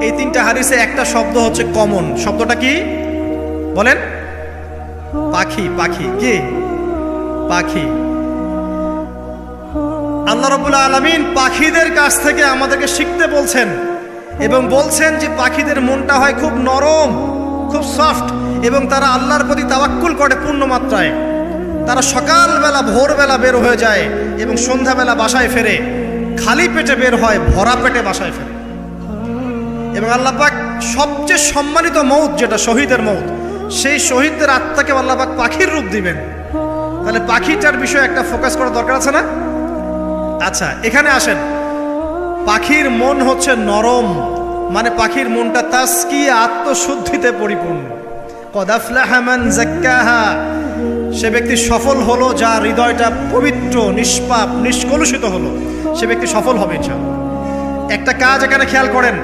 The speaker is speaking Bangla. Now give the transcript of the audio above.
এই তিনটা হাদিসে একটা শব্দ হচ্ছে কমন। শব্দটা কি বলেন? পাখি। পাখি কি? পাখি। আল্লাহ রাব্বুল আলামিন পাখিদের কাছ থেকে আমাদেরকে শিখতে বলছেন এবং বলছেন যে পাখিদের মনটা হয় খুব নরম, খুব সফট, এবং তারা আল্লাহর প্রতি তাওয়াক্কুল করে পূর্ণ মাত্রায়। তারা সকালবেলা ভোরবেলা বের হয়ে যায় এবং সন্ধ্যাবেলা বাসায় ফেরে। খালি পেটে বের হয়, ভরা পেটে বাসায় ফেরে। এবং আল্লাহ পাক সবচেয়ে সম্মানিত মৌত যেটা শহীদের মৌত, সেই শহীদদের আত্মাকে আল্লাহ পাক পাখির রূপ দিবেন। তাহলে পাখিটার বিষয়ে একটা ফোকাস করা দরকার আছে না? আচ্ছা, এখানে আসেন। পাখির মন হচ্ছে নরম, মানে পাখির মনটা তাসকিয়া, আত্মশুদ্ধিতে পরিপূর্ণ। কদ আফলাহা মান যাক্কাহা, সে ব্যক্তি সফল হলো যার হৃদয়টা পবিত্র, নিষ্পাপ, নিষ্কলুষিত হলো। সে ব্যক্তি সফল হবে ইনশাআল্লাহ। একটা কাজ এখানে খেয়াল করেন,